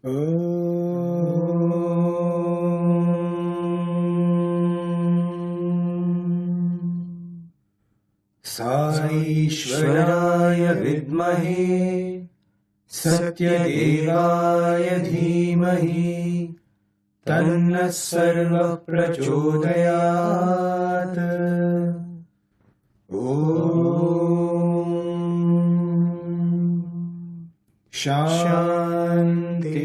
Sai Vidmahe Sathya Dhimahi Tanna Sarva Prachodayat. Om Shanti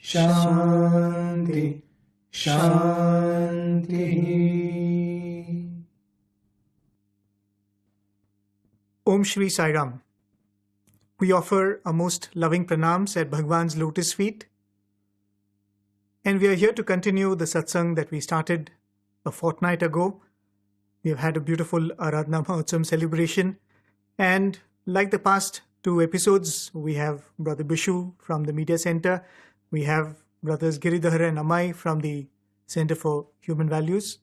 Shanti Shanti. Om Shri Sai Ram. We offer our most loving pranams at Bhagawan's lotus feet. And we are here to continue the Satsang that we started a fortnight ago. We have had a beautiful Aradhana Mahotsavam celebration. And like the past two episodes, we have Brother Bishu from the Media Center. We have Brothers Giridhar and Amey from the Center for Human Values.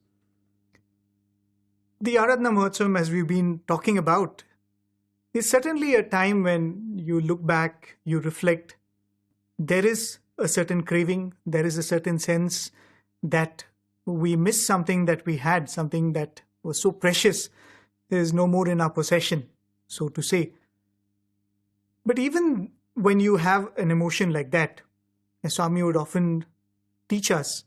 The Aradhana Mahotsavam, as we've been talking about, is certainly a time when you look back, you reflect. There is a certain craving, there is a certain sense that we miss something that we had, something that was so precious. There is no more in our possession, so to say. But even when you have an emotion like that, as Swami would often teach us,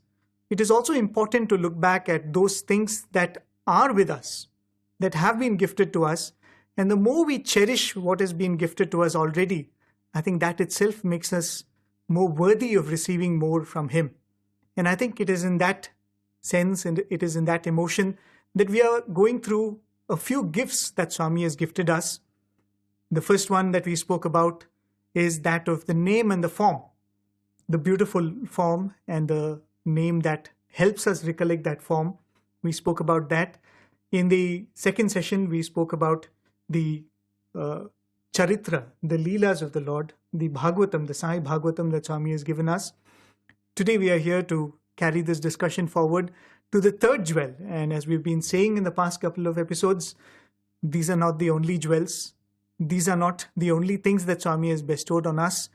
it is also important to look back at those things that are with us, that have been gifted to us. And the more we cherish what has been gifted to us already, I think that itself makes us more worthy of receiving more from Him. And I think it is in that sense, and it is in that emotion, that we are going through a few gifts that Swami has gifted us. The first one that we spoke about is that of the name and the form. The beautiful form and the name that helps us recollect that form. We spoke about that. In the second session, we spoke about the Charitra, the Leelas of the Lord, the Bhagavatam, the Sai Bhagavatam that Swami has given us. Today we are here to carry this discussion forward to the third jewel. And as we've been saying in the past couple of episodes, these are not the only jewels. These are not the only things that Swami has bestowed on us.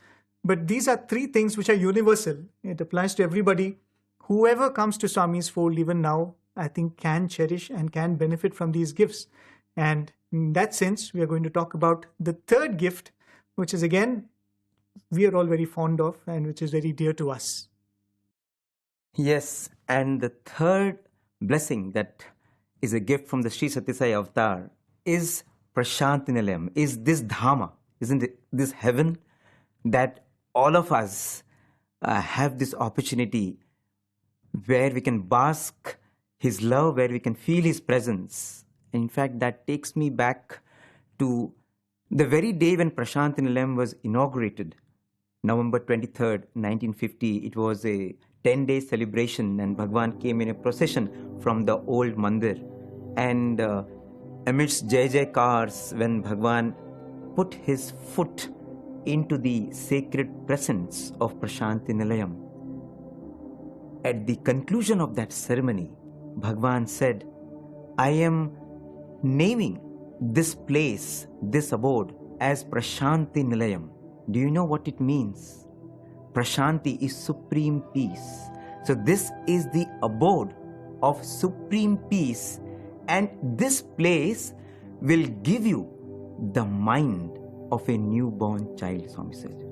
But these are three things which are universal. It applies to everybody. Whoever comes to Swami's fold even now, I think can cherish and can benefit from these gifts. And in that sense, we are going to talk about the third gift, which is again, we are all very fond of and which is very dear to us. Yes, and the third blessing that is a gift from the Sri Sathya Sai Avatar is Prasanthi Nilayam, is this Dhamma, isn't it? This heaven that all of us have this opportunity where we can bask His love, where we can feel His presence. In fact, that takes me back to the very day when Prasanthi Nilayam was inaugurated, November 23rd, 1950. It was a 10-day celebration and Bhagawan came in a procession from the old mandir. And amidst Jai Jaikars, when Bhagawan put his foot into the sacred presence of Prasanthi Nilayam, at the conclusion of that ceremony, Bhagawan said, I am naming this place, this abode, as Prasanthi Nilayam. Do you know what it means? Prasanthi is supreme peace. So this is the abode of supreme peace, and this place will give you the mind of a newborn child, Swami said.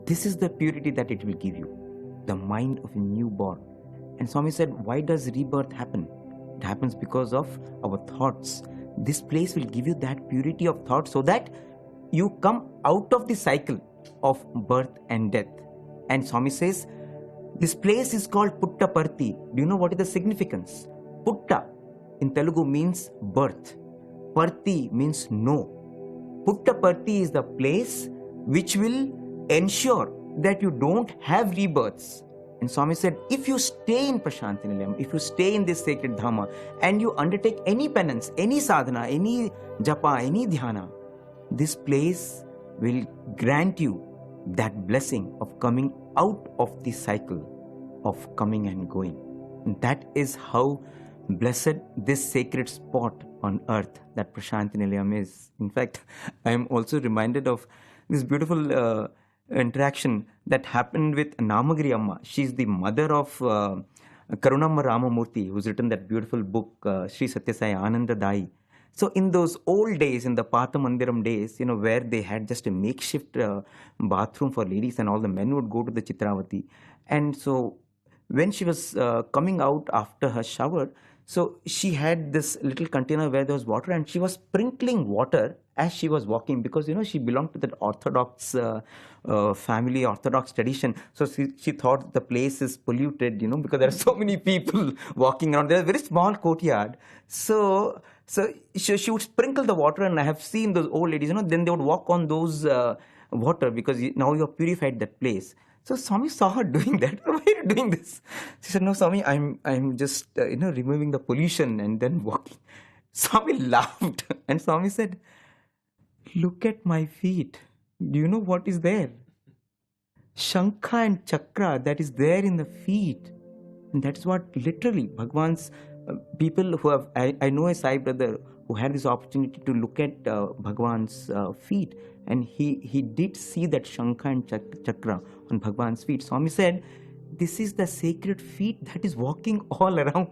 This is the purity that it will give you, the mind of a newborn. And Swami said, why does rebirth happen? It happens because of our thoughts. This place will give you that purity of thought so that you come out of the cycle of birth and death. And Swami says, this place is called Puttaparthi. Do you know what is the significance? Putta in Telugu means birth. Parthi means no. Puttaparthi is the place which will ensure that you don't have rebirths. And Swami said, if you stay in Prasanthi Nilayam, if you stay in this sacred Dhamma, and you undertake any penance, any sadhana, any japa, any dhyana, this place will grant you that blessing of coming out of the cycle of coming and going. And that is how blessed this sacred spot on earth that Prasanthi Nilayam is. In fact, I am also reminded of this beautiful interaction that happened with Namagiri Amma. She's the mother of Karunamma Ramamurthy, who's written that beautiful book, Sri Sathya Sai Ananda Dai. So in those old days, in the Patha Mandiram days, where they had just a makeshift bathroom for ladies and all the men would go to the Chitravati. And so when she was coming out after her shower, so she had this little container where there was water and she was sprinkling water as she was walking because, she belonged to that Orthodox family, Orthodox tradition. So she thought the place is polluted, because there are so many people walking around. There's a very small courtyard. So she would sprinkle the water, and I have seen those old ladies, then they would walk on those water because now you have purified that place. So Swami saw her doing that. Why are you doing this? She said, no, Swami, I'm just, removing the pollution and then walking. Swami laughed and Swami said, look at my feet. Do you know what is there? Shankha and Chakra that is there in the feet. And that's what literally Bhagawan's people who have, I know a Sai brother who had this opportunity to look at Bhagawan's feet, and he did see that Shankha and Chakra on Bhagawan's feet. Swami said, this is the sacred feet that is walking all around.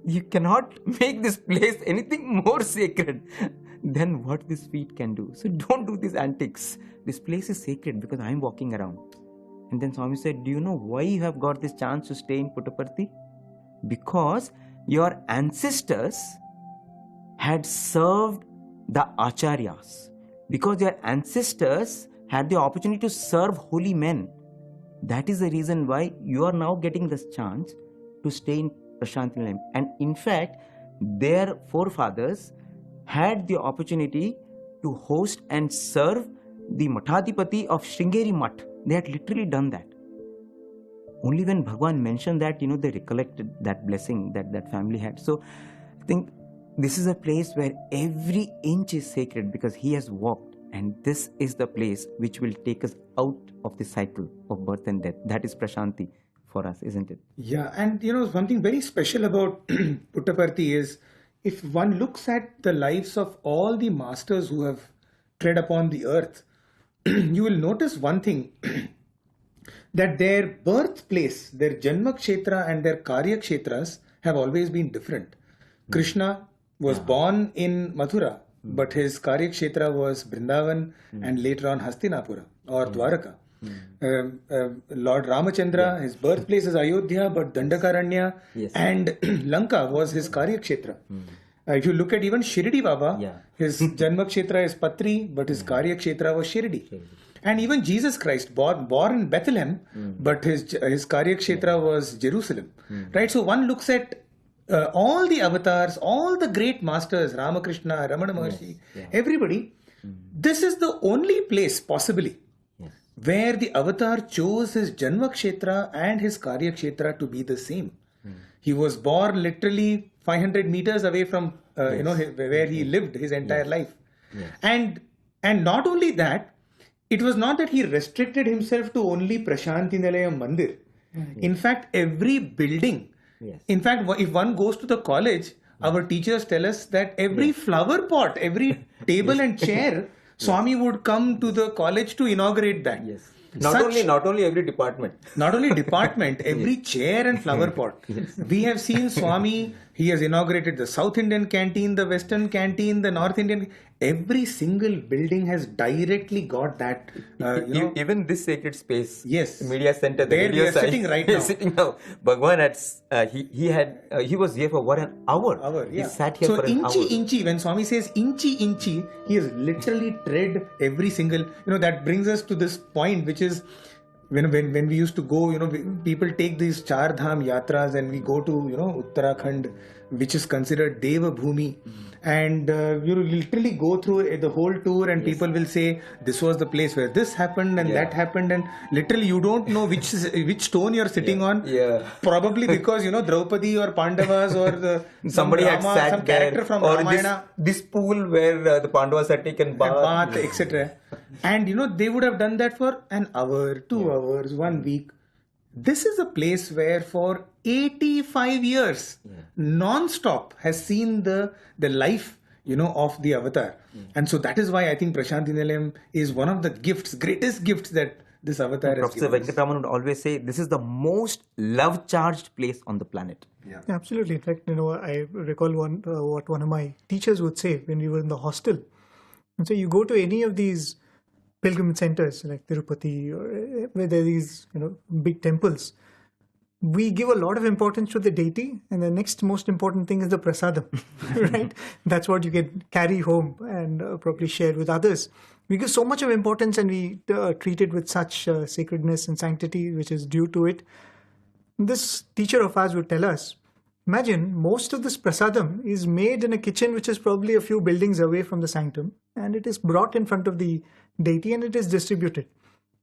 You cannot make this place anything more sacred than what these feet can do. So don't do these antics. This place is sacred because I am walking around. And then Swami said, do you know why you have got this chance to stay in Puttaparthi? Because your ancestors had served the acharyas. Because your ancestors had the opportunity to serve holy men. That is the reason why you are now getting this chance to stay in Prasanthi Nilayam. And in fact, their forefathers had the opportunity to host and serve the Mathadipati of Sringeri Math. They had literally done that. Only when Bhagawan mentioned that, they recollected that blessing that that family had. So I think this is a place where every inch is sacred because he has walked, and this is the place which will take us out of the cycle of birth and death. That is Prasanthi for us, isn't it? Yeah, and something very special about Puttaparthi is if one looks at the lives of all the masters who have tread upon the earth, you will notice one thing, that their birthplace, their Janma Kshetra and their Karya Kshetras have always been different. Krishna was born in Mathura, but his Karya Kshetra was Vrindavan and later on Hastinapura or Dwaraka. Lord Ramachandra, his birthplace is Ayodhya, but Dandakaranya and Lanka was his Karya Kshetra. If you look at even Shirdi Baba, his Janma Kshetra is Patri, but his Karya Kshetra was Shirdi. And even Jesus Christ, born in Bethlehem, but his Karya Kshetra was Jerusalem. Right? So one looks at all the avatars, all the great masters, Ramakrishna, Ramana Maharshi, everybody, this is the only place possibly where the avatar chose his Janma Kshetra and his Karya Kshetra to be the same. He was born literally 500 meters away from where he lived his entire life. And not only that, it was not that he restricted himself to only Prasanthi Nilayam Mandir. In fact, every building, in fact, if one goes to the college, our teachers tell us that every flower pot, every table and chair, Swami would come to the college to inaugurate that. Not only every department. Not only department, every chair and flower pot. We have seen Swami, he has inaugurated the South Indian canteen, the Western canteen, the North Indian. Every single building has directly got that. Even this sacred space, yes, media center, the there we are sitting right now. Sitting now. Bhagawan had, he was here for 1 hour. He sat here for an hour. So inchy, when Swami says inchy, he has literally tread every single, that brings us to this point, which is when we used to go, people take these Char Dham Yatras and we go to, Uttarakhand, which is considered Deva Bhumi. And you literally go through the whole tour and people will say, this was the place where this happened and that happened. And literally you don't know which stone you're sitting on. Probably because, Draupadi or Pandavas or somebody Rama, had sat some character there, from or Ramayana. This pool where the Pandavas had taken bath, etc. And they would have done that for an hour, 2 hours, 1 week. This is a place where for 85 years, non-stop has seen the life, of the avatar. And so that is why I think Prasanthi Nilayam is one of the gifts, greatest gifts that this avatar has Professor given us. Venkatraman would always say this is the most love-charged place on the planet. Yeah. Absolutely. In fact, I recall what one of my teachers would say when we were in the hostel. And so you go to any of these pilgrimage centers like Tirupati or where there are these, big temples. We give a lot of importance to the deity, and the next most important thing is the prasadam, right? That's what you can carry home and probably share with others. We give so much of importance, and we treat it with such sacredness and sanctity, which is due to it. This teacher of ours would tell us, imagine most of this prasadam is made in a kitchen which is probably a few buildings away from the sanctum, and it is brought in front of the deity and it is distributed.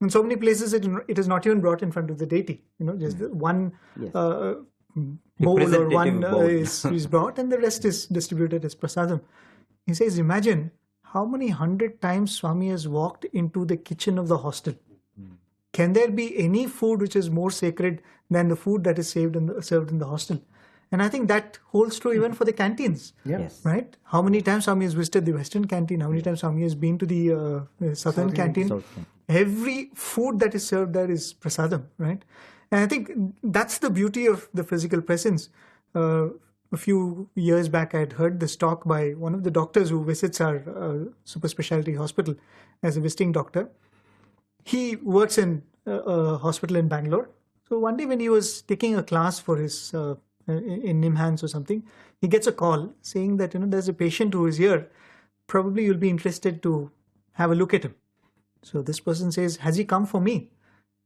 In so many places, it is not even brought in front of the deity. Just one bowl or one bowl. is brought, and the rest is distributed as prasadam. He says, imagine how many 100 times Swami has walked into the kitchen of the hostel. Can there be any food which is more sacred than the food that is served in the hostel? And I think that holds true even for the canteens. Yes. Right? How many times Swami has visited the Western canteen? How many times Swami has been to the Southern canteen? Every food that is served there is prasadam, right? And I think that's the beauty of the physical presence. A few years back, I had heard this talk by one of the doctors who visits our super specialty hospital as a visiting doctor. He works in a hospital in Bangalore. So one day when he was taking a class for his in Nimhans or something, he gets a call saying that there's a patient who is here. Probably you'll be interested to have a look at him. So this person says, has he come for me?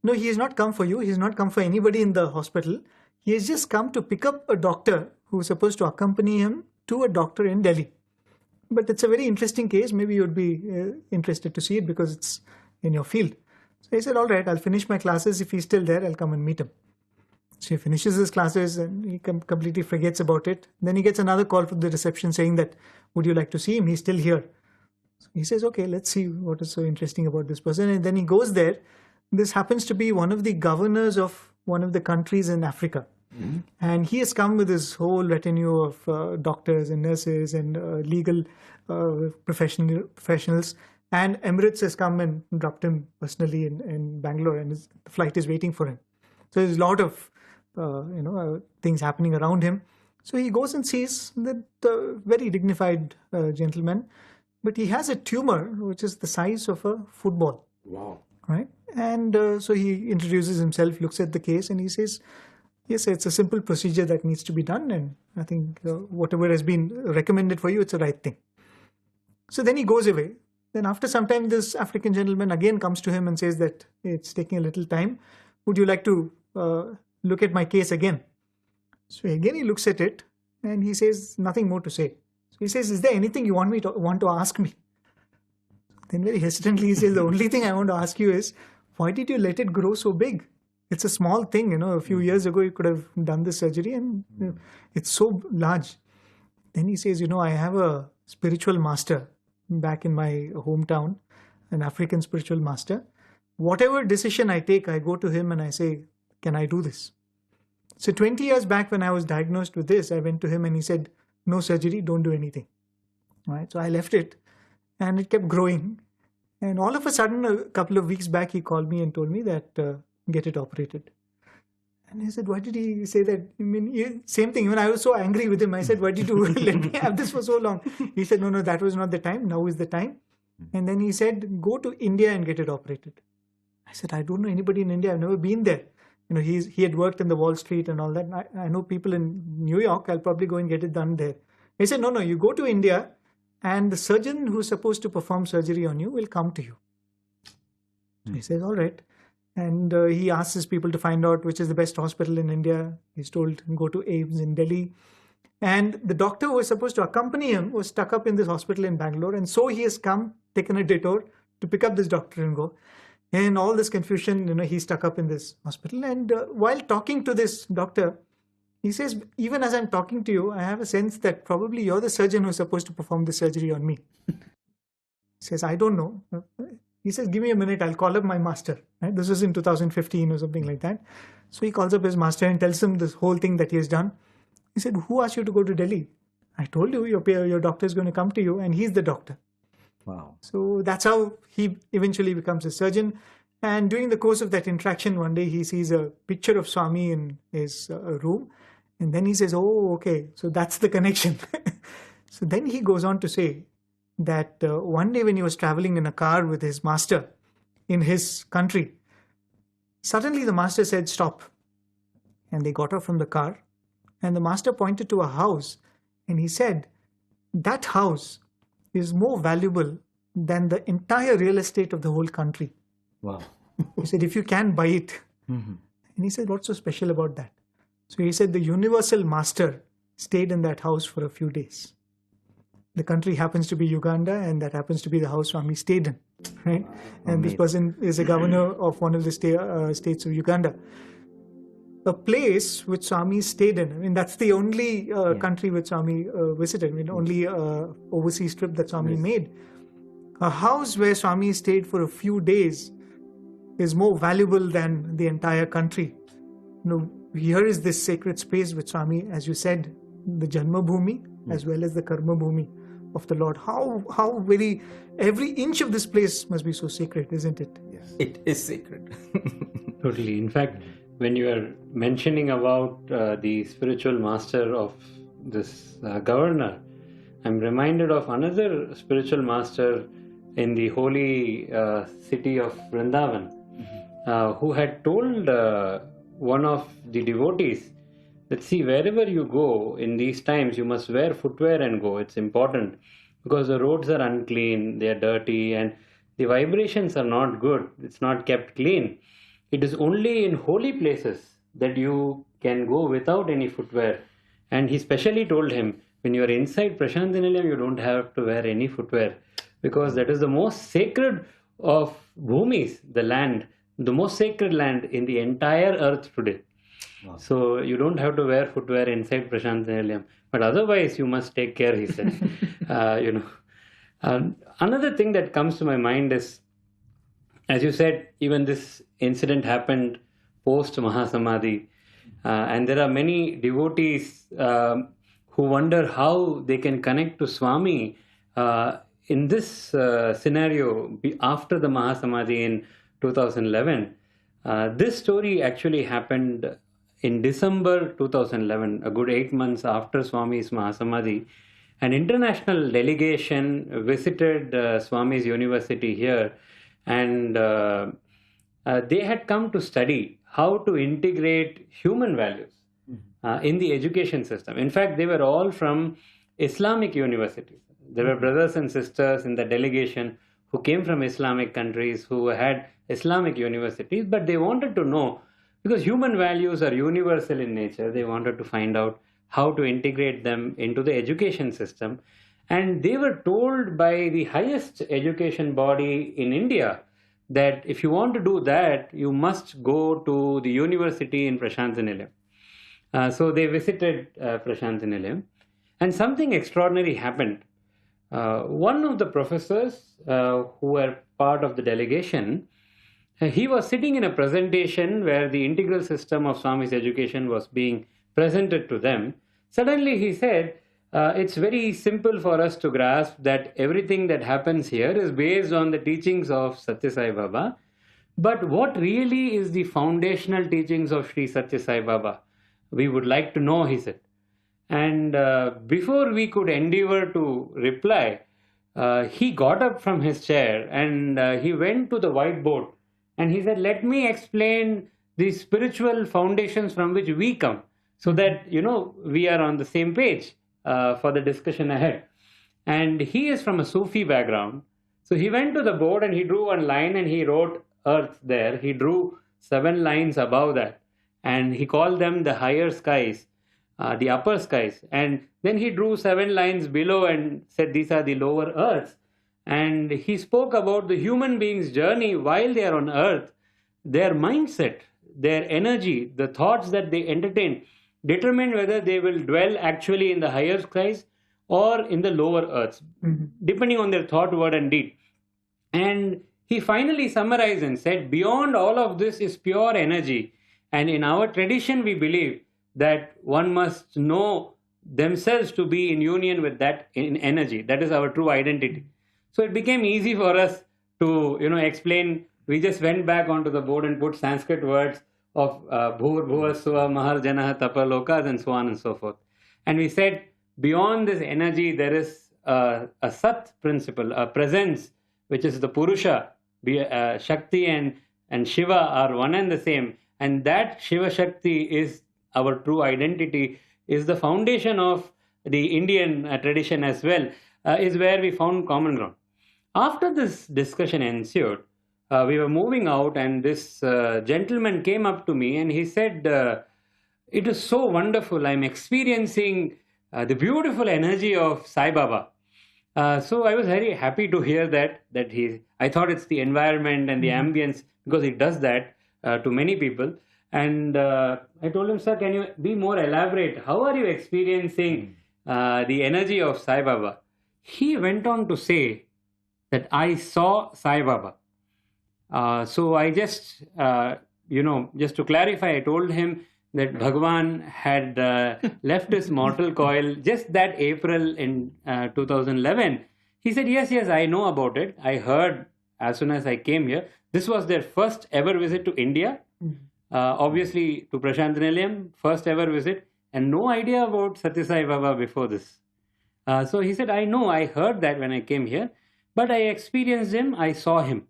No, he has not come for you. He has not come for anybody in the hospital. He has just come to pick up a doctor who is supposed to accompany him to a doctor in Delhi. But it's a very interesting case. Maybe you'd be interested to see it because it's in your field. So he said, all right, I'll finish my classes. If he's still there, I'll come and meet him. So he finishes his classes and he completely forgets about it. Then he gets another call from the reception saying that, would you like to see him? He's still here. So he says, okay, let's see what is so interesting about this person. And then he goes there. This happens to be one of the governors of one of the countries in Africa. Mm-hmm. And he has come with his whole retinue of doctors and nurses and legal professionals. And Emirates has come and dropped him personally in Bangalore, and the flight is waiting for him. So there's a lot of things happening around him. So he goes and sees that very dignified gentleman, but he has a tumor which is the size of a football. Wow. Right? And so he introduces himself, looks at the case, and he says, yes, it's a simple procedure that needs to be done, and I think whatever has been recommended for you, it's the right thing. So then he goes away. Then after some time, this African gentleman again comes to him and says that it's taking a little time. Would you like to look at my case again? So again he looks at it and he says nothing more to say. So he says, is there anything you want to ask me? Then very hesitantly he says, the only thing I want to ask you is, why did you let it grow so big? It's a small thing, a few years ago you could have done this surgery and it's so large. Then he says, I have a spiritual master back in my hometown, an African spiritual master. Whatever decision I take, I go to him and I say, can I do this? So 20 years back when I was diagnosed with this, I went to him and he said, no surgery, don't do anything. Right? So I left it and it kept growing. And all of a sudden, a couple of weeks back, he called me and told me that get it operated. And I said, why did he say that? Same thing. When I was so angry with him, I said, why did you let me have this for so long? He said, no, that was not the time. Now is the time. And then he said, go to India and get it operated. I said, I don't know anybody in India. I've never been there. He had worked in the Wall Street and all that. I know people in New York. I'll probably go and get it done there. He said, no, you go to India and the surgeon who's supposed to perform surgery on you will come to you. So he says, all right. And he asks his people to find out which is the best hospital in India. He's told, go to Ames in Delhi. And the doctor who was supposed to accompany him was stuck up in this hospital in Bangalore. And so he has taken a detour to pick up this doctor and go. And all this confusion, he's stuck up in this hospital. And while talking to this doctor, he says, even as I'm talking to you, I have a sense that probably you're the surgeon who's supposed to perform the surgery on me. He says, I don't know. He says, give me a minute, I'll call up my master. Right? This was in 2015 or something like that. So he calls up his master and tells him this whole thing that he has done. He said, who asked you to go to Delhi? I told you, your doctor is going to come to you, and he's the doctor. Wow. So that's how he eventually becomes a surgeon. And during the course of that interaction, one day he sees a picture of Swami in his room. And then he says, oh, okay, so that's the connection. So then he goes on to say that one day when he was traveling in a car with his master in his country, suddenly the master said, stop. And they got off from the car. And the master pointed to a house. And he said, that house is more valuable than the entire real estate of the whole country. Wow. He said, if you can buy it. Mm-hmm. And he said, what's so special about that? So he said, the universal master stayed in that house for a few days. The country happens to be Uganda, and that happens to be the house Swami stayed in. Right? And this person is a governor of one of the states of Uganda. A place which Swami stayed in. I mean, that's the only country which Swami visited. I mean, only overseas trip that Swami made. A house where Swami stayed for a few days is more valuable than the entire country. You know, here is this sacred space which Swami, as you said, the Janma Bhumi as well as the Karma Bhumi of the Lord. How very, every inch of this place must be so sacred, isn't it? Yes. It is sacred. Totally. In fact, when you are mentioning about the spiritual master of this governor, I'm reminded of another spiritual master in the holy city of Vrindavan, who had told one of the devotees that, see, wherever you go in these times, you must wear footwear and go. It's important because the roads are unclean, they are dirty, and the vibrations are not good. It's not kept clean. It is only in holy places that you can go without any footwear. And he specially told him, when you are inside Prasanthi Nilayam, you don't have to wear any footwear, because that is the most sacred of bhumis, the land, the most sacred land in the entire earth today. Wow. So you don't have to wear footwear inside Prasanthi Nilayam. But otherwise, you must take care, he said. Another thing that comes to my mind is, as you said, even this incident happened post Mahasamadhi. And there are many devotees who wonder how they can connect to Swami in this scenario after the Mahasamadhi in 2011. This story actually happened in December 2011, a good 8 months after Swami's Mahasamadhi. An international delegation visited Swami's university here, and they had come to study how to integrate human values in the education system. In fact, they were all from Islamic universities. There were brothers and sisters in the delegation who came from Islamic countries, who had Islamic universities, but they wanted to know, because human values are universal in nature, they wanted to find out how to integrate them into the education system. And they were told by the highest education body in India that if you want to do that, you must go to the university in Prasanthi Nilayam. So they visited Prasanthi Nilayam, and something extraordinary happened. One of the professors who were part of the delegation, he was sitting in a presentation where the integral system of Swami's education was being presented to them. Suddenly he said, it's very simple for us to grasp that everything that happens here is based on the teachings of Satya Sai Baba. But what really is the foundational teachings of Sri Satya Sai Baba? We would like to know, he said. And before we could endeavor to reply, he got up from his chair and he went to the whiteboard and he said, let me explain the spiritual foundations from which we come, so that, we are on the same page for the discussion ahead. And he is from a Sufi background. So he went to the board and he drew one line and he wrote earth there. He drew 7 lines above that. And he called them the higher skies, the upper skies. And then he drew 7 lines below and said these are the lower earths. And he spoke about the human being's journey while they are on earth, their mindset, their energy, the thoughts that they entertain, determine whether they will dwell actually in the higher skies or in the lower earths, depending on their thought, word, and deed. And he finally summarized and said, beyond all of this is pure energy. And in our tradition, we believe that one must know themselves to be in union with that in energy. That is our true identity. So it became easy for us to, explain we just went back onto the board and put Sanskrit words of Bhur, Bhuva, Suva, Mahar, Janah, Tapa, Lokas, and so on and so forth. And we said, beyond this energy, there is a Sat principle, a presence, which is the Purusha. Shakti and Shiva are one and the same. And that Shiva Shakti is our true identity, is the foundation of the Indian tradition as well, is where we found common ground. After this discussion ensued, we were moving out, and this gentleman came up to me and he said, it is so wonderful. I'm experiencing the beautiful energy of Sai Baba. So I was very happy to hear that I thought it's the environment and the ambience, because it does that to many people. And I told him, sir, can you be more elaborate? How are you experiencing the energy of Sai Baba? He went on to say that I saw Sai Baba. So I just, just to clarify, I told him that Bhagawan had left his mortal coil just that April in 2011. He said, yes, I know about it. I heard as soon as I came here. This was their first ever visit to India. Obviously to Prasanthi Nilayam, first ever visit, and no idea about Sathya Sai Baba before this. So he said, I know, I heard that when I came here, but I experienced him, I saw him.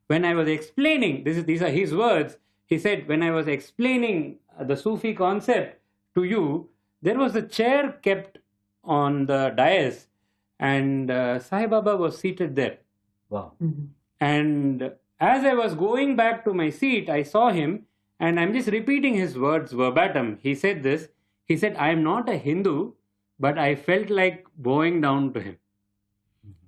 When I was explaining, these are his words, he said, when I was explaining the Sufi concept to you, there was a chair kept on the dais, and Sai Baba was seated there. Wow. And as I was going back to my seat, I saw him, and I'm just repeating his words verbatim. He said this, he said, I am not a Hindu, but I felt like bowing down to him.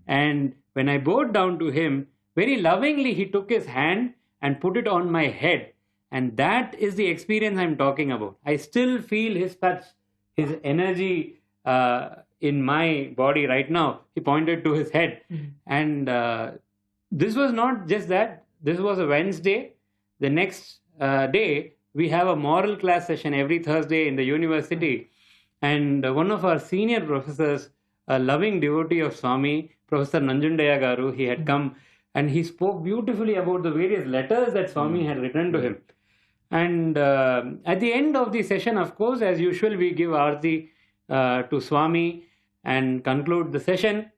And when I bowed down to him, very lovingly he took his hand and put it on my head. And that is the experience I'm talking about. I still feel his touch, his energy in my body right now. He pointed to his head. And this was not just that. This was a Wednesday. The next day, we have a moral class session every Thursday in the university. And one of our senior professors, a loving devotee of Swami, Professor Nanjundaya Garu, he had come and he spoke beautifully about the various letters that Swami had written to him. And at the end of the session, of course, as usual, we give Aarti to Swami and conclude the session.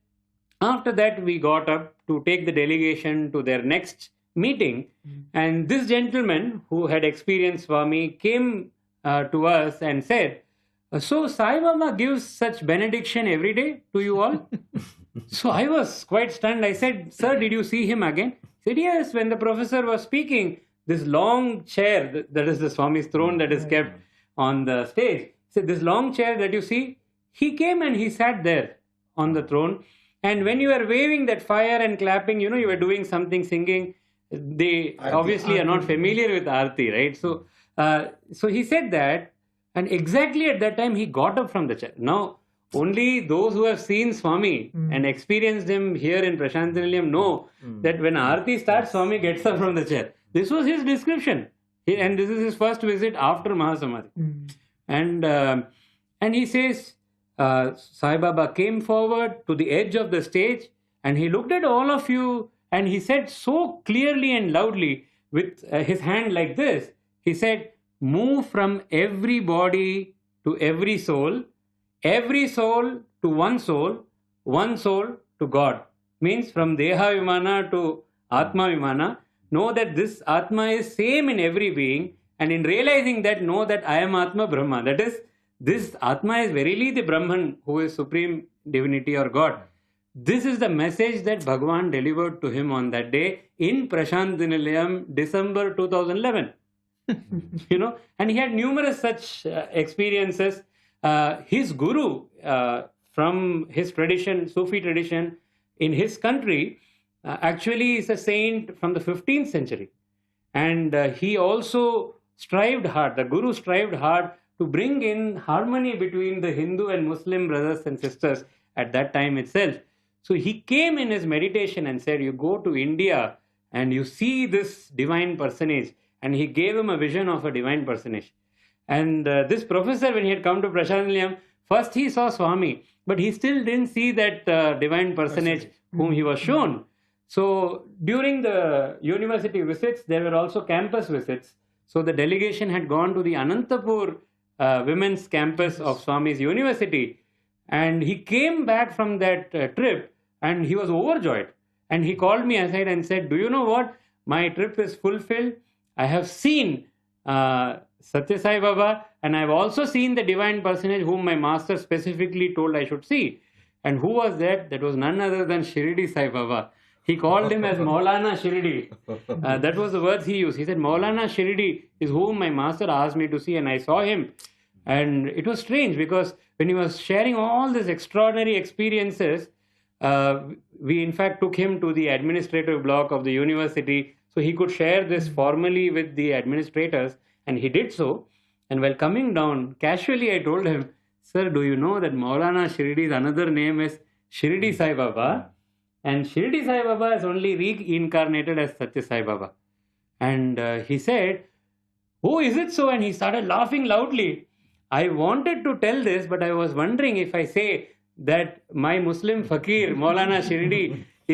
After that, we got up to take the delegation to their next meeting. And this gentleman who had experienced Swami came to us and said, so Sai Baba gives such benediction every day to you all? So I was quite stunned. I said, sir, did you see him again? He said, yes, when the professor was speaking, this long chair, that is the Swami's throne that is kept on the stage. He said, this long chair that you see, he came and he sat there on the throne. And when you were waving that fire and clapping, you were doing something, singing. They obviously are not familiar with Aarti, right? So he said that, and exactly at that time, he got up from the chair. Now, only those who have seen Swami and experienced him here in Prasanthi Nilayam know that when Aarti starts, Swami gets up from the chair. This was his description. And this is his first visit after Mahasamadhi. And he says, Sai Baba came forward to the edge of the stage and he looked at all of you and he said so clearly and loudly with his hand like this, he said, move from every body to every soul to one soul to God. Means from Deha Vimana to Atma Vimana. Know that this Atma is same in every being, and in realizing that, know that I am Atma Brahma. That is, this Atma is verily the Brahman who is supreme divinity or God. This is the message that Bhagawan delivered to him on that day in Prasanthi Nilayam, December 2011. And he had numerous such experiences. His guru from his tradition, Sufi tradition in his country, actually is a saint from the 15th century. And he also strived hard, the guru strived hard to bring in harmony between the Hindu and Muslim brothers and sisters at that time itself. So he came in his meditation and said, you go to India and you see this divine personage. And he gave him a vision of a divine personage. And this professor, when he had come to Prasanthi Nilayam, first he saw Swami, but he still didn't see that divine personage whom he was shown. So during the university visits, there were also campus visits. So the delegation had gone to the Anantapur women's campus of Swami's university, and he came back from that trip and he was overjoyed. And he called me aside and said, "Do you know what? My trip is fulfilled. I have seen Sathya Sai Baba, and I've also seen the divine personage whom my master specifically told I should see." And who was that? That was none other than Shirdi Sai Baba. He called him as Maulana Shirdi. That was the words he used. He said, "Maulana Shirdi is whom my master asked me to see," and I saw him. And it was strange because when he was sharing all these extraordinary experiences, we in fact took him to the administrative block of the university so he could share this formally with the administrators, and he did so. And while coming down, casually I told him, "Sir, do you know that Maulana Shirdi's another name is Shirdi Sai Baba? And Shirdi Sai Baba is only reincarnated as Sathya Sai Baba." And he said, "Oh, is it so?" And he started laughing loudly. I wanted to tell this, but I was wondering if I say that my Muslim fakir, Maulana Shirdi,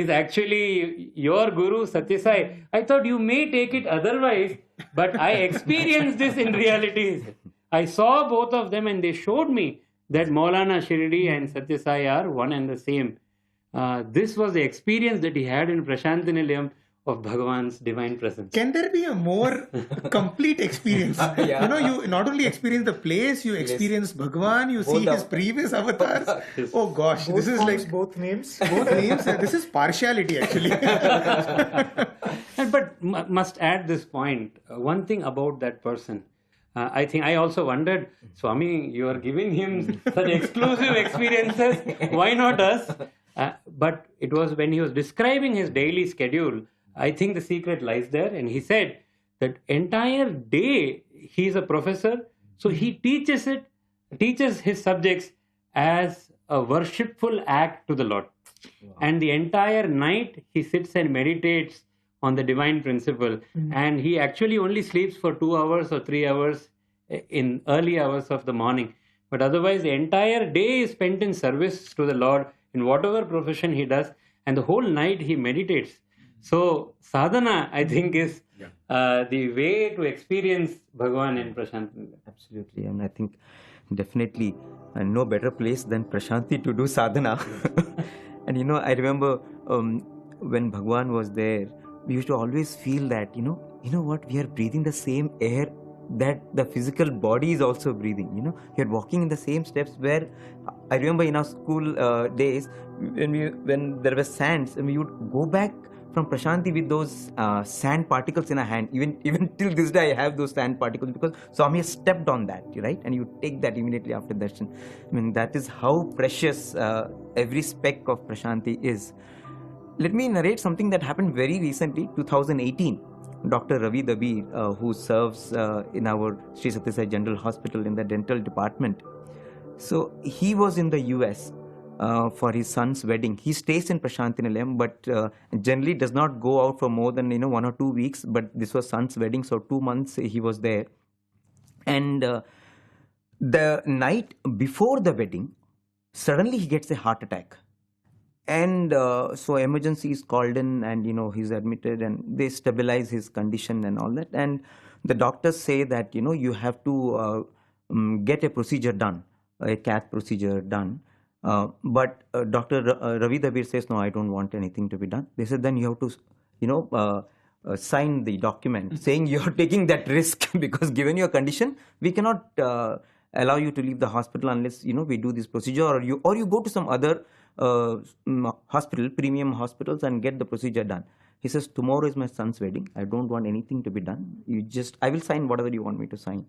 is actually your guru, Sathya Sai. I thought you may take it otherwise, but I experienced this in reality. I saw both of them and they showed me that Maulana Shirdi and Sathya Sai are one and the same. This was the experience that he had in Prasanthi Nilayam of Bhagawan's divine presence. Can there be a more complete experience? Yeah. You know, you not only experience the place, you experience Bhagawan, you see his previous avatars. Oh gosh, Both this is forms, like both names. both names. This is partiality actually. But must add this point. One thing about that person. I think I also wondered, Swami, you are giving him such exclusive experiences. Why not us? But it was when he was describing his daily schedule, I think the secret lies there. And he said that entire day he is a professor. So he teaches his subjects as a worshipful act to the Lord. Wow. And the entire night he sits and meditates on the divine principle. And he actually only sleeps for 2 hours or 3 hours in early hours of the morning. But otherwise, the entire day is spent in service to the Lord in whatever profession he does. And the whole night he meditates. So sadhana, I think, is the way to experience Bhagavan in Prasanthi. Absolutely. And I think definitely no better place than Prasanthi to do sadhana. And I remember when Bhagavan was there, we used to always feel that, you know what, we are breathing the same air that the physical body is also breathing. We are walking in the same steps where I remember in our school days when there were sands, and we would go back from Prasanthi with those sand particles in our hand. Even till this day, I have those sand particles because Swami has stepped on that, right? And you take that immediately after darshan. I mean, that is how precious every speck of Prasanthi is. Let me narrate something that happened very recently, 2018. Dr. Ravi Dabir, who serves in our Sri Sathya Sai General Hospital in the dental department. So he was in the US for his son's wedding. He stays in Prasanthi Nilayam, but generally does not go out for more than 1 or 2 weeks. But this was son's wedding, so 2 months he was there. And the night before the wedding, suddenly he gets a heart attack. And so emergency is called in, and he's admitted, and they stabilize his condition and all that. And the doctors say that you have to get a procedure done, a cath procedure done. But Dr. Ravi Dabir says, "No, I don't want anything to be done." They said, "Then you have to sign the document saying you're taking that risk because given your condition, we cannot allow you to leave the hospital unless we do this procedure, or you go to some other hospital, premium hospitals, and get the procedure done." He says, "Tomorrow is my son's wedding. I don't want anything to be done. I will sign whatever you want me to sign."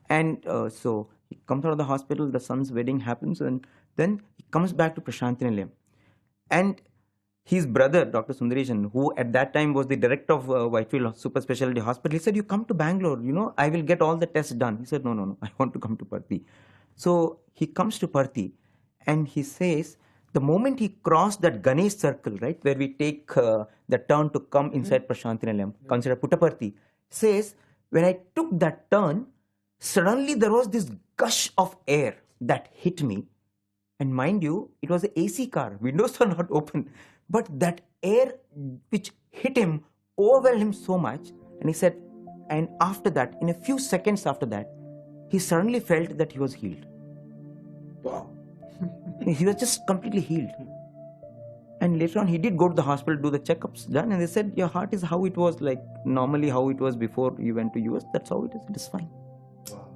And so he comes out of the hospital, the son's wedding happens, and then he comes back to Prasanthi Nilayam. And his brother, Dr. Sundareshan, who at that time was the director of Whitefield Super Specialty Hospital, he said, "You come to Bangalore, I will get all the tests done." He said, No, I want to come to Parthi. So he comes to Parthi, and he says, the moment he crossed that Ganesh circle, right, where we take the turn to come inside Prasanthi Nilayam, considered Puttaparthi, says, when I took that turn, suddenly there was this gush of air that hit me. And mind you, it was an AC car. Windows are not open. But that air which hit him overwhelmed him so much. And he said, and after that, in a few seconds after that, he suddenly felt that he was healed. Wow. He was just completely healed. And later on, he did go to the hospital, do the checkups done, and they said, your heart is how it was, like normally how it was before you went to US. That's how it is fine. Wow.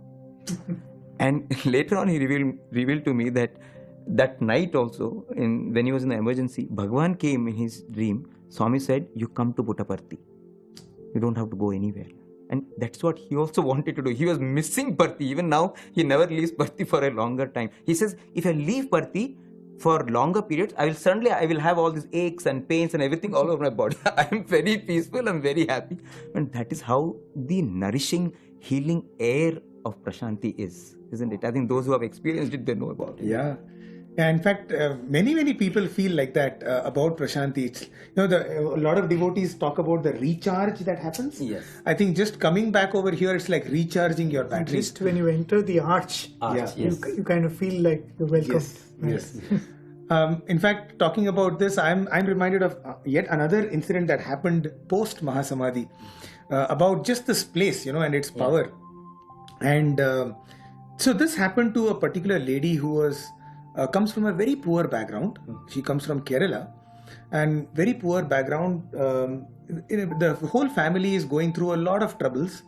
And later on, he revealed to me that night also, when he was in the emergency, Bhagawan came in his dream. Swami said, you come to Puttaparthi. You don't have to go anywhere. And that's what he also wanted to do. He was missing Parthi. Even now, he never leaves Parthi for a longer time. He says, if I leave Parthi for longer periods, I will have all these aches and pains and everything all over my body. I am very peaceful, I'm very happy. And that is how the nourishing, healing air of Prashanti is, isn't it? I think those who have experienced it, they know about it. Yeah. In fact, many people feel like that about Prashanti. It's, a lot of devotees talk about the recharge that happens. Yes. I think just coming back over here, it's like recharging your battery. Just when you enter the arch, Yes. you kind of feel like you're welcome. Yes. In fact, talking about this, I'm reminded of yet another incident that happened post Mahasamadhi about just this place, and its power. And so this happened to a particular lady who was comes from a very poor background. She comes from Kerala, and very poor background. The whole family is going through a lot of troubles,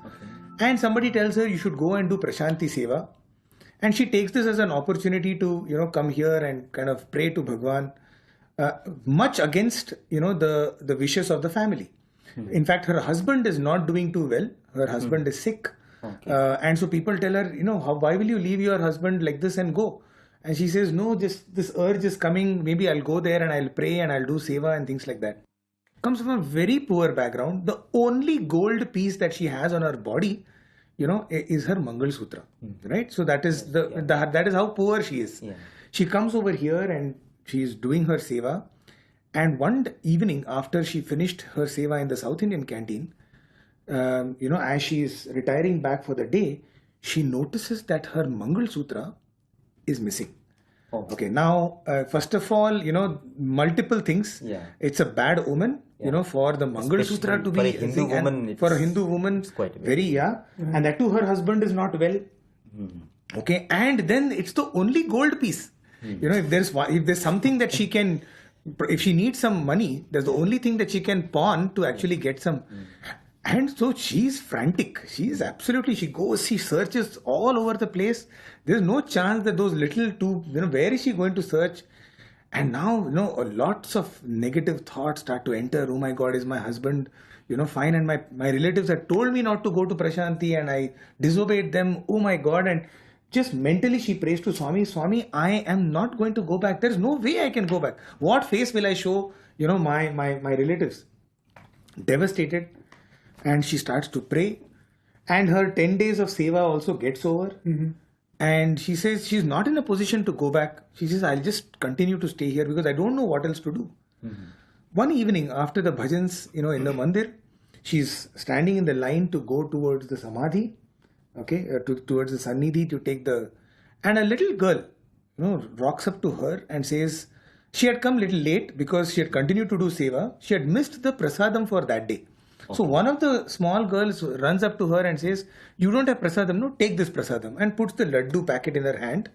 and somebody tells her you should go and do Prashanti Seva, and she takes this as an opportunity to come here and kind of pray to Bhagawan, much against the wishes of the family. In fact, her husband is not doing too well. Her husband is sick, and so people tell her, why will you leave your husband like this and go? And she says, no, just this urge is coming. Maybe I'll go there and I'll pray and I'll do seva and things like that. Comes from a very poor background. The only gold piece that she has on her body, is her Mangal Sutra, right? So that is that is how poor she is. Yeah. She comes over here and she is doing her seva. And one evening after she finished her seva in the South Indian canteen, as she is retiring back for the day, she notices that her Mangal Sutra is missing. Okay, now first of all, multiple things. Yeah. It's a bad omen, for the Mangal Sutra to be for a Hindu woman, it's quite very and that too her husband is not well. Okay, and then it's the only gold piece. If there's something that she can, if she needs some money, that's the only thing that she can pawn to actually get some. And so she's frantic. She goes, she searches all over the place. There's no chance that those little two, where is she going to search? And now, lots of negative thoughts start to enter. Oh my God, is my husband, fine? And my relatives had told me not to go to Prashanti and I disobeyed them. Oh my God. And just mentally she prays to Swami, Swami, I am not going to go back. There's no way I can go back. What face will I show, my relatives? Devastated. And she starts to pray, and her 10 days of seva also gets over. And she says she's not in a position to go back. She says, I'll just continue to stay here because I don't know what else to do. One evening after the bhajans, in the mandir, she's standing in the line to go towards the samadhi, towards the sannidhi to take and a little girl, rocks up to her and says, she had come little late because she had continued to do seva. She had missed the prasadam for that day. So one of the small girls runs up to her and says, you don't have prasadam, no, take this prasadam, and puts the laddu packet in her hand.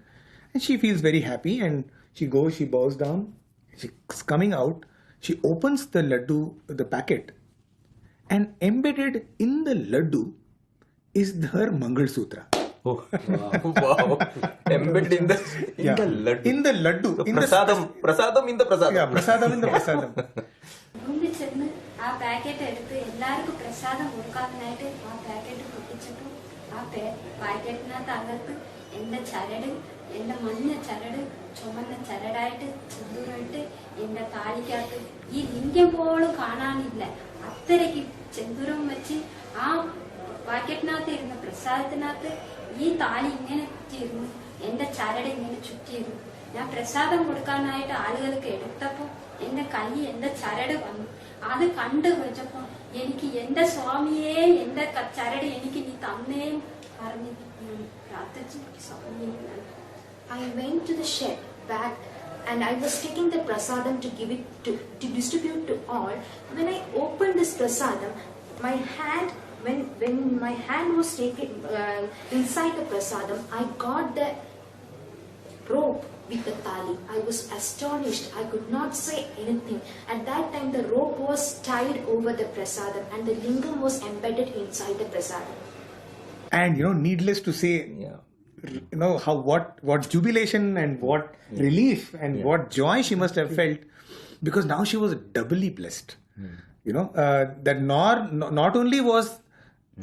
And she feels very happy and she bows down. She's coming out. She opens the laddu, the packet, and embedded in the laddu is her Mangal Sutra. Oh, wow. Embedded in the laddu. In the laddu. Prasadam in the prasadam. Yeah, prasadam in the prasadam. ആ packet എടുത്ത് എല്ലാവർക്കും പ്രസാദം കൊടുക്കാനായിട്ട് ആ packet പൊട്ടിച്ചിട്ടു ആ പാക്കറ്റിനകത്ത് അകത്ത് എൻ്റെ ചരട്, എൻ്റെ മഞ്ഞ ചരട് ചുമന്ന ചരടായിട്ട് ചെന്തൂരമിട്ട് എൻ്റെ താലിക്കകത്ത് ഈ ലിംഗം പോലും കാണാനില്ല, അത്രയ്ക്ക് ചെന്തൂരം വെച്ച് ആ പാക്കറ്റിനകത്ത് ഇരുന്ന പ്രസാദത്തിനകത്ത് ഈ താലി ഇങ്ങനെ ചുറ്റിയിരുന്നു, എൻ്റെ ചരട് ഇങ്ങനെ ചുറ്റിയിരുന്നു. ഞാൻ പ്രസാദം കൊടുക്കാനായിട്ട് ആളുകൾക്ക് എടുത്തപ്പോൾ എൻ്റെ കൈ എൻ്റെ ചരട് വന്നു. അത് കണ്ടു വെച്ചപ്പോ എനിക്ക് എന്റെ സ്വാമിയെ എന്റെ ചരട് എനിക്ക് നീ തന്നേം പറഞ്ഞ് പ്രാർത്ഥിച്ചു സ്വാമിയെ. I went to the shed back and I was taking the prasadam to give it to distribute to all. When I opened this prasadam, my hand, when my hand was taken inside the prasadam, I got the rope with the tali. I was astonished. I could not say anything. At that time, the rope was tied over the prasadam, and the lingam was embedded inside the prasadam. And needless to say, how what jubilation and what relief and what joy she must have felt, because now she was doubly blessed. That not only was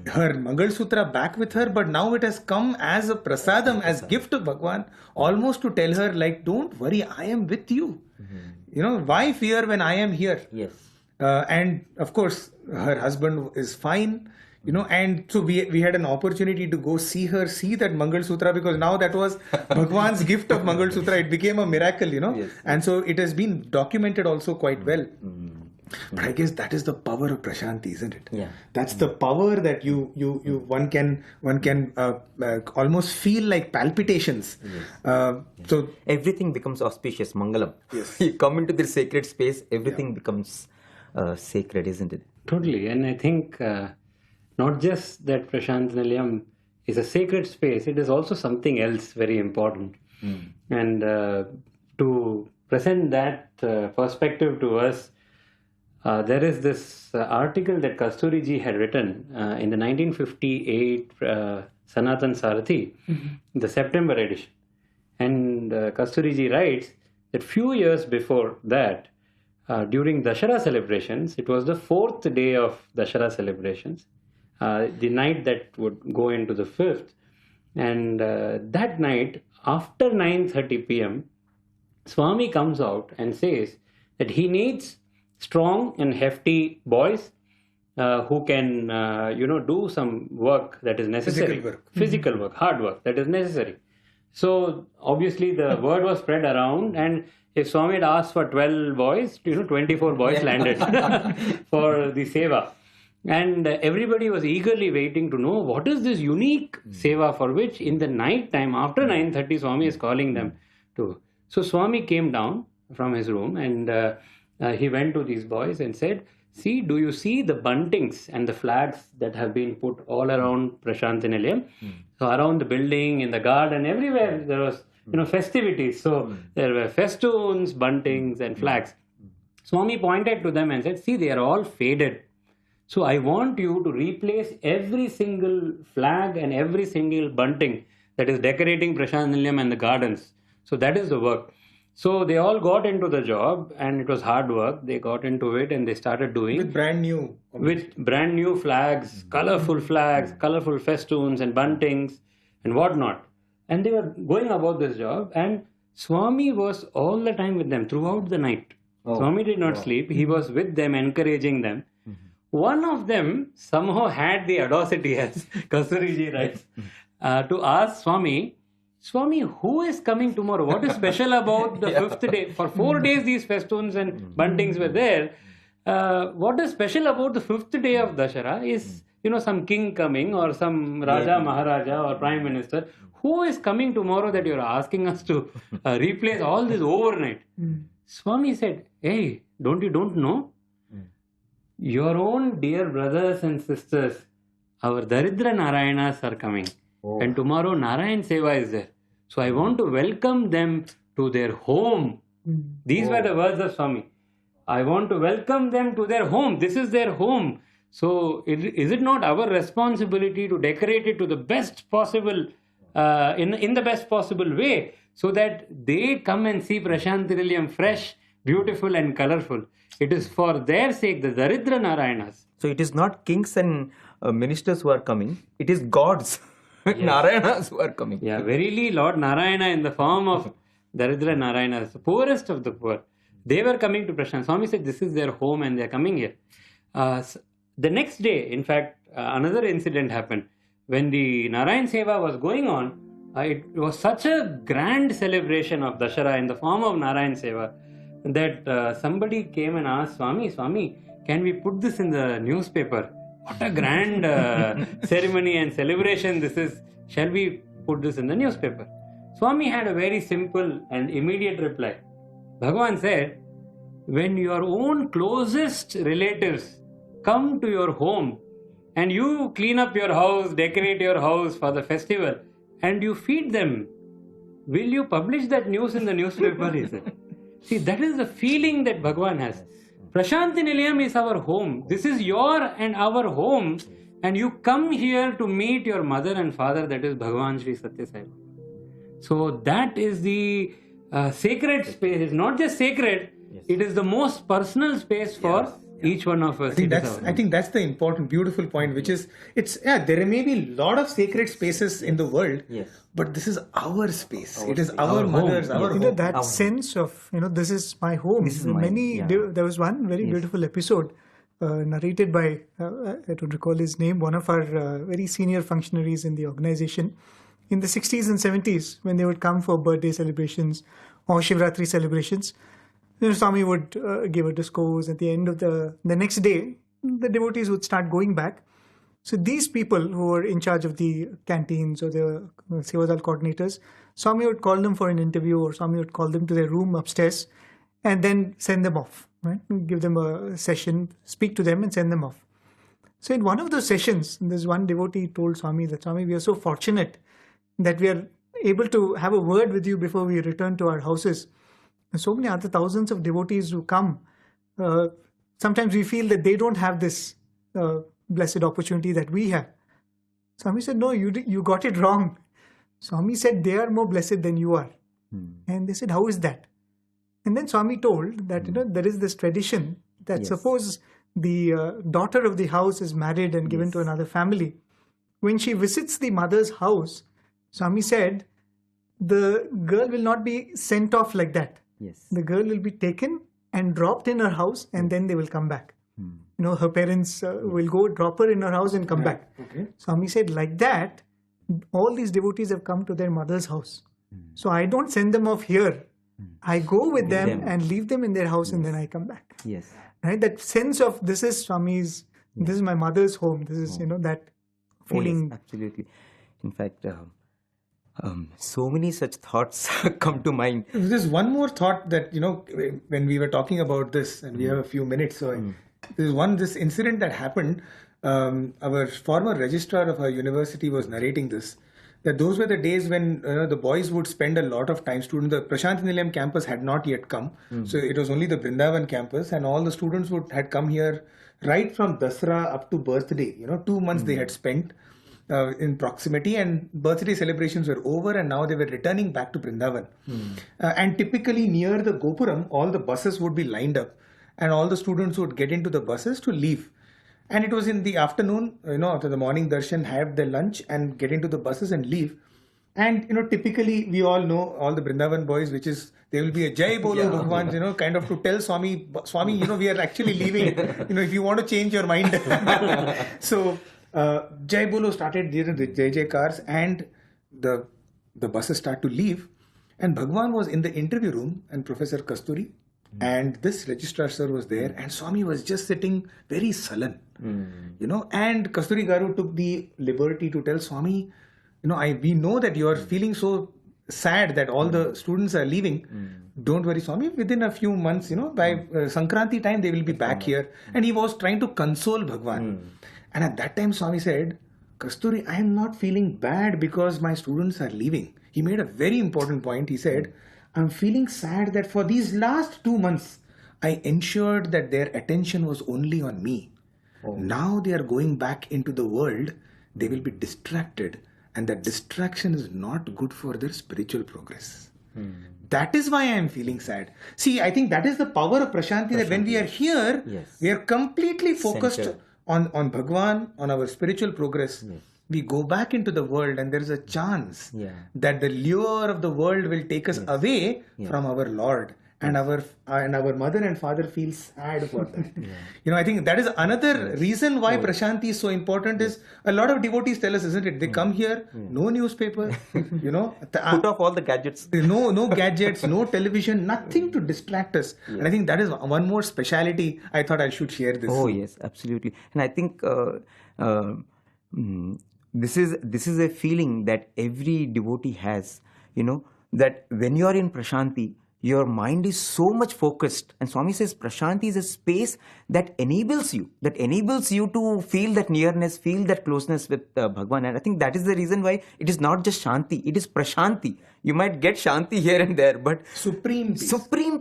her Mangal Sutra back with her, but now it has come as a prasadam, as gift of Bhagawan, almost to tell her, like, don't worry, I am with you. Why fear when I am here? Yes. And of course, her husband is fine. And so we had an opportunity to go see that Mangal Sutra, because now that was Bhagwan's gift of Mangal Sutra. It became a miracle, Yes. And so it has been documented also quite well. But I guess that is the power of Prashanti, isn't it? Yeah. That's the power that one can almost feel like palpitations. Yes. So everything becomes auspicious, Mangalam. Yes. You come into this sacred space, everything becomes sacred, isn't it? Totally. And I think not just that Prasanthi Nilayam is a sacred space, it is also something else very important. And to present that perspective to us, there is this article that Kasturiji had written in the 1958 Sanatan Sarathi, the September edition. And Kasturiji writes that few years before that, during Dashara celebrations, it was the 4th day of Dashara celebrations, the night that would go into the 5th. And that night, after 9:30 p.m., Swami comes out and says that he needs strong and hefty boys who can, do some work that is necessary. Physical work, hard work that is necessary. So obviously the word was spread around, and if Swami had asked for 12 boys, 24 boys landed for the seva. And everybody was eagerly waiting to know what is this unique seva for which in the night time after 9:30 Swami is calling them to. So Swami came down from his room and he went to these boys and said, see, do you see the buntings and the flags that have been put all around Prasanthi Nilayam? So around the building, in the garden, everywhere there was festivities. So there were festoons, buntings and flags. Swami pointed to them and said, see, they are all faded. So I want you to replace every single flag and every single bunting that is decorating Prasanthi Nilayam and the gardens. So that is the work. So they all got into the job, and it was hard work. They got into it and they started doing with brand new flags, colorful festoons and buntings and whatnot. And they were going about this job, and Swami was all the time with them throughout the night. Swami did not sleep. He was with them, encouraging them. One of them somehow had the audacity, as Kasturiji writes, to ask Swami, who is coming tomorrow? What is special about the 5th day? For 4 days these festoons and buntings were there. What is special about the 5th day of Dashara is, some king coming or some Raja, Maharaja or Prime Minister. Who is coming tomorrow that you are asking us to replace all this overnight? Swami said, hey, don't know? Your own dear brothers and sisters, our Daridra Narayanas are coming. And tomorrow Narayan Seva is there. So I want to welcome them to their home. These were the words of Swami. I want to welcome them to their home. This is their home. So is it not our responsibility to decorate it to the best possible, in the best possible way, so that they come and see Prasanthi Nilayam fresh, beautiful and colorful. It is for their sake, the Daridra Narayanas. So it is not kings and ministers who are coming. It is gods. Yes. Narayanas who are coming. Yeah, verily Lord Narayana in the form of Daridra Narayanas, the poorest of the poor, they were coming to Prasanthi. Swami said this is their home and they are coming here. The next day, in fact, another incident happened. When the Narayan Seva was going on, it was such a grand celebration of Dashara in the form of Narayan Seva that somebody came and asked Swami, can we put this in the newspaper? What a grand ceremony and celebration this is. Shall we put this in the newspaper? Swami had a very simple and immediate reply. Bhagavan said, when your own closest relatives come to your home and you clean up your house, decorate your house for the festival, and you feed them, will you publish that news in the newspaper? He said. See, that is the feeling that Bhagavan has. Prasanthi Nilayam is our home. This is your and our home. And you come here to meet your mother and father, that is Bhagavan Sri Sathya Sai Baba. So that is the sacred space. It's not just sacred, it is the most personal space for each one of us. I think that's the important, beautiful point, which is, there may be a lot of sacred spaces in the world, but this is our space. It is our mother's, our home. That sense of, this is my home. This is mine, There was one very beautiful episode narrated by, I don't recall his name, one of our very senior functionaries in the organization. In the 60s and 70s, when they would come for birthday celebrations or Shivratri celebrations, Swami would give a discourse. At the end of the next day, the devotees would start going back. So these people who were in charge of the canteens or the Sevadal coordinators, Swami would call them for an interview, or Swami would call them to their room upstairs and then send them off, right? Give them a session, speak to them and send them off. So in one of those sessions, this one devotee told Swami that, Swami, we are so fortunate that we are able to have a word with you before we return to our houses. And so many other thousands of devotees who come, sometimes we feel that they don't have this blessed opportunity that we have. Swami said, no, you got it wrong. Swami said, they are more blessed than you are. And they said, how is that? And then Swami told that, there is this tradition that suppose the daughter of the house is married and given to another family. When she visits the mother's house, Swami said, the girl will not be sent off like that. The girl will be taken and dropped in her house, and then they will come back. Her parents will go drop her in her house and come back. Swami said, like that, all these devotees have come to their mother's house. So I don't send them off here. I go with them and leave them in their house, and then I come back. Right? That sense of, this is Swami's, this is my mother's home. This is, that feeling. Yes, absolutely. In fact, so many such thoughts come to mind. There's one more thought that, when we were talking about this, and we have a few minutes, so there's this incident that happened. Our former registrar of our university was narrating this, that those were the days when the boys would spend a lot of time. The Prasanthi Nilayam campus had not yet come, so it was only the Vrindavan campus, and all the students had come here right from Dasra up to birthday. 2 months they had spent in proximity, and birthday celebrations were over, and now they were returning back to Vrindavan. And typically near the Gopuram, all the buses would be lined up, and all the students would get into the buses to leave. And it was in the afternoon, after the morning darshan, have their lunch and get into the buses and leave. And, typically we all know, all the Vrindavan boys, which is, there will be a Jai Bolo Bhagwan, kind of to tell Swami, we are actually leaving, if you want to change your mind. So, Jai Bolo started, the Jai Jai cars, and the buses start to leave. And Bhagwan was in the interview room, and Professor Kasturi and this registrar sir was there, and Swami was just sitting very sullen, and Kasturi Garu took the liberty to tell Swami, we know that you are feeling so sad that all the students are leaving. Don't worry, Swami, within a few months, by Sankranti time, they will be back here. And he was trying to console Bhagwan. And at that time, Swami said, Kasturi, I am not feeling bad because my students are leaving. He made a very important point. He said, I'm feeling sad that for these last 2 months, I ensured that their attention was only on me. Now they are going back into the world, they will be distracted, and that distraction is not good for their spiritual progress. That is why I am feeling sad. See, I think that is the power of Prasanthi, that when we are here, we are completely focused on Bhagwan, on our spiritual progress. We go back into the world, and there is a chance that the lure of the world will take us away from our Lord. And our mother and father feel sad for that. I think that is another reason why Prasanthi is so important. Is a lot of devotees tell us, isn't it? They come here, no newspaper, put off all the gadgets. No gadgets, no television, nothing to distract us. And I think that is one more speciality I thought I should share this. Oh yes, absolutely. And I think this is a feeling that every devotee has. That when you are in Prasanthi, your mind is so much focused. And Swami says Prashanti is a space that enables you to feel that nearness, feel that closeness with Bhagavan. And I think that is the reason why it is not just Shanti, it is Prashanti. You might get Shanti here and there, but Supreme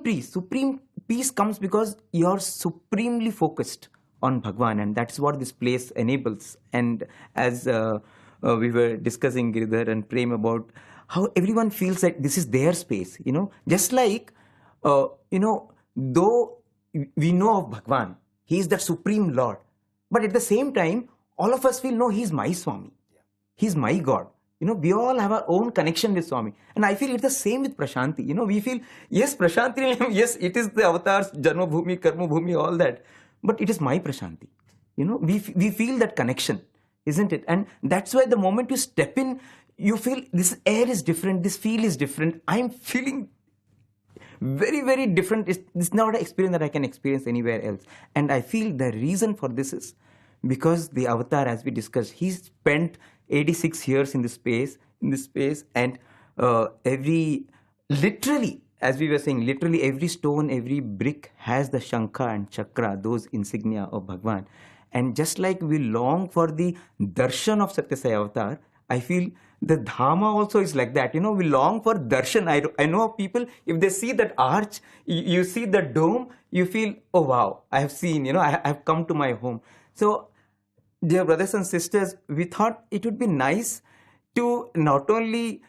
peace. Supreme peace comes because you're supremely focused on Bhagavan, and that's what this place enables. And as we were discussing, Giridhar and Prem, about how everyone feels that this is their space, just like, though we know of Bhagavan, he is the Supreme Lord, but at the same time, all of us feel, no, he's my Swami, he's my God. We all have our own connection with Swami. And I feel it's the same with Prashanti. We feel, yes, Prashanti Nilayam, yes, it is the avatars, Janma Bhumi, Karma Bhumi, all that, but it is my Prashanti. We feel that connection, isn't it? And that's why the moment you step in, you feel this air is different, this feel is different. I'm feeling very, very different. It's not an experience that I can experience anywhere else. And I feel the reason for this is because the avatar, as we discussed, he spent 86 years in this space, and literally, as we were saying, literally every stone, every brick has the Shankha and Chakra, those insignia of Bhagavan. And just like we long for the darshan of Satya Sai Avatar, I feel the Dhama also is like that. We long for darshan. I know people, if they see that arch, you see the dome, you feel, oh wow, I have seen, I have come to my home. So, dear brothers and sisters, we thought it would be nice to not only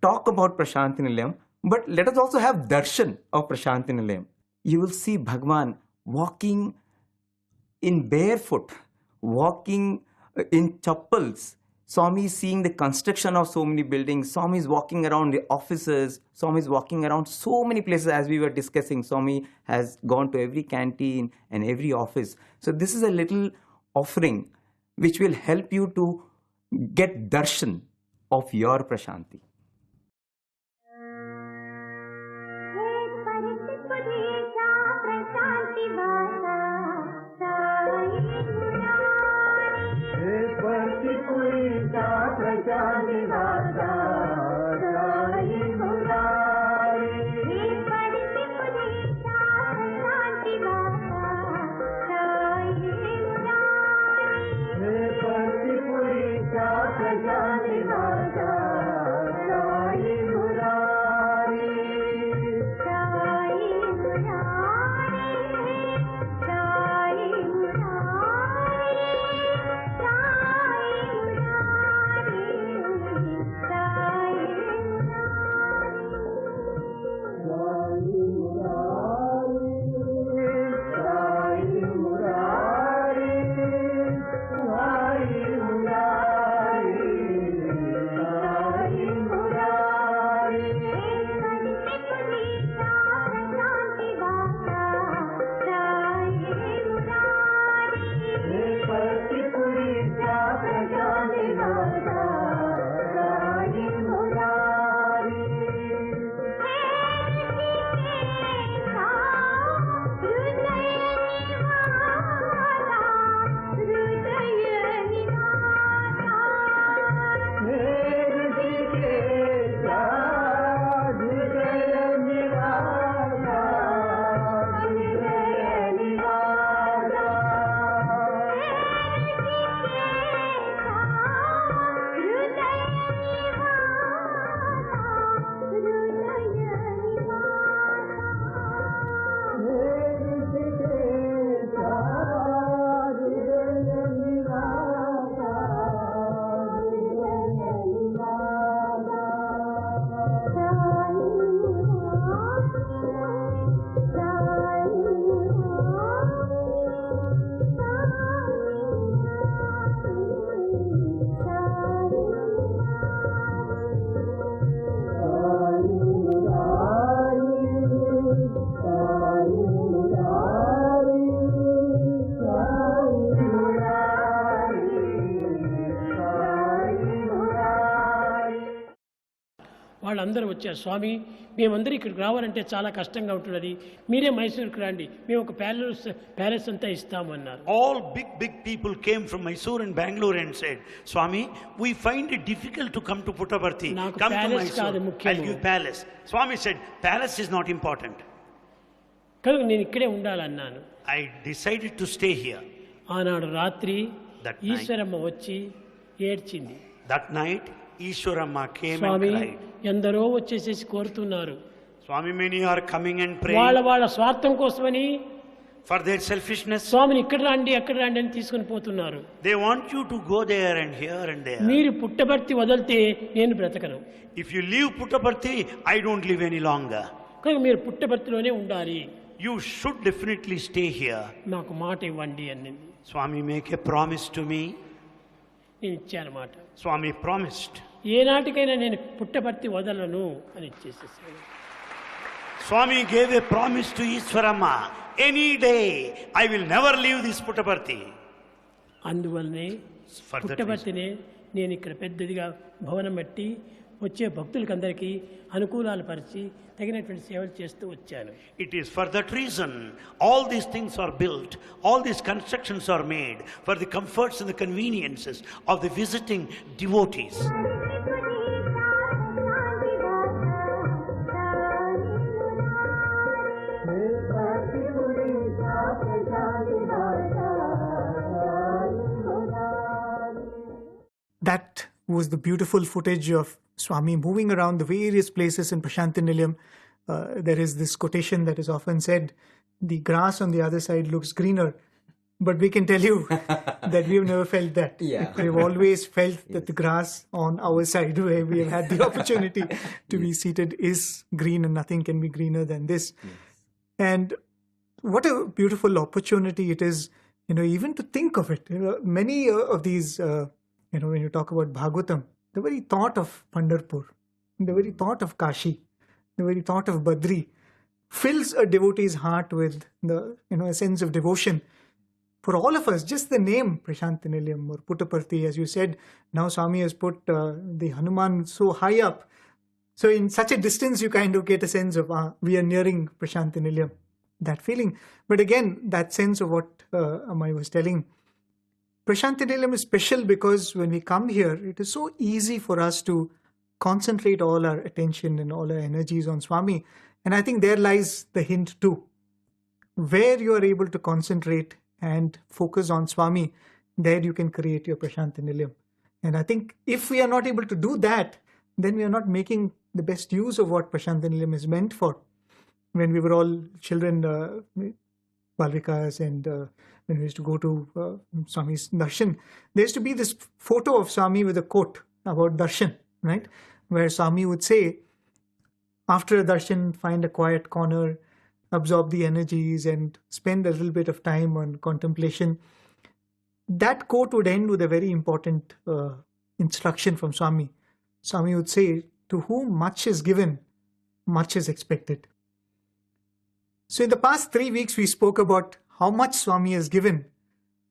talk about Prasanthi Nilayam, but let us also have darshan of Prasanthi Nilayam. You will see Bhagavan walking in barefoot, walking in chappals. Swami is seeing the construction of so many buildings. Swami is walking around the offices. Swami is walking around so many places, as we were discussing. Swami has gone to every canteen and every office. So this is a little offering which will help you to get darshan of your Prashanti. అందరూ వచ్చారు. స్వామి, మేమందరూ ఇక్కడికి రావాలంటే చాలా కష్టంగా ఉంటున్నది, మీరే మైసూరుకి రండి, మేము ఒక ప్యాలెస్ అంతా ఇస్తాము అన్నారు. All big people came from Mysore and Bangalore and said, Swami, we find it difficult to come to Puttaparthi. నాకు Come to ప్యాలెస్ కాదు Mysore. ముఖ్యము. I'll give palace. Swami said, palace is not important. కనుక నేను ఇక్కడే ఉండాలన్నాను. I decided to stay here. ఆనాడు రాత్రి That night. Eshwaramma వచ్చి ఏడ్చింది. That night, Easwaramma came Swamy, and cried. ఎందరో వచ్చేసేసి కోరుతున్నారు. Swami, many are coming and praying వాళ్ళ స్వార్థం కోసమని for their selfishness. స్వామిని ఇక్కడ రండి అక్కడ రండి అని తీసుకుని పోతున్నారు. They want you to go there and here and there. మీరు పుట్టబర్తి వదిలితే నేను బ్రతకను. If you leave Puttaparthi, I don't live any longer. కనుక మీరు పుట్టబర్తిలోనే ఉండాలి, You should definitely stay here. నాకు మాట ఇవ్వండి అన్నది. Swami, make a promise to me. నేను ఇచ్చాను మాట. Swami promised. ఏనాటికైనా నేను పుట్టబర్తి వదలను అని ఇచ్చేసేసాను. Swami gave a promise to Easwaramma. Any day, I will never leave this Puttaparthi. అందువల్లనే For that పుట్టబర్తినే నేను ఇక్కడ పెద్దదిగా భవనం పెట్టి వచ్చే భక్తులకి అందరికీ అనుకూలాలు పరిచి తగినటువంటి సేవలు చేస్తూ వచ్చాను. It is for that reason all these things are built, all these constructions are made for the comforts and the conveniences of the visiting devotees. That was the beautiful footage of Swami moving around the various places in Prasanthi Nilayam. There is this quotation that is often said, the grass on the other side looks greener. But we can tell you that we've never felt that. Yeah. We've always felt that the grass on our side, where we have had the opportunity to be seated, is green, and nothing can be greener than this. Yes. And what a beautiful opportunity it is, even to think of it. Many of these, when you talk about Bhagavatam, the very thought of Pandharpur, the very thought of Kashi, the very thought of Badri fills a devotee's heart with a sense of devotion. For all of us, just the name Prasanthi Nilayam or Puttaparthi, as you said, now Swami has put the Hanuman so high up. So in such a distance, you kind of get a sense of, we are nearing Prasanthi Nilayam, that feeling. But again, that sense of what Amey was telling, Prasanthi Nilayam is special because when we come here, it is so easy for us to concentrate all our attention and all our energies on Swami. And I think there lies the hint too. Where you are able to concentrate and focus on Swami, there you can create your Prasanthi Nilayam. And I think if we are not able to do that, then we are not making the best use of what Prasanthi Nilayam is meant for. When we were all children, Balvikas, and when we used to go to Swami's darshan, there used to be this photo of Swami with a quote about darshan, right? Where Swami would say, after a darshan, find a quiet corner, absorb the energies and spend a little bit of time on contemplation. That quote would end with a very important instruction from Swami. Swami would say, to whom much is given, much is expected. So in the past 3 weeks, we spoke about how much Swami has given.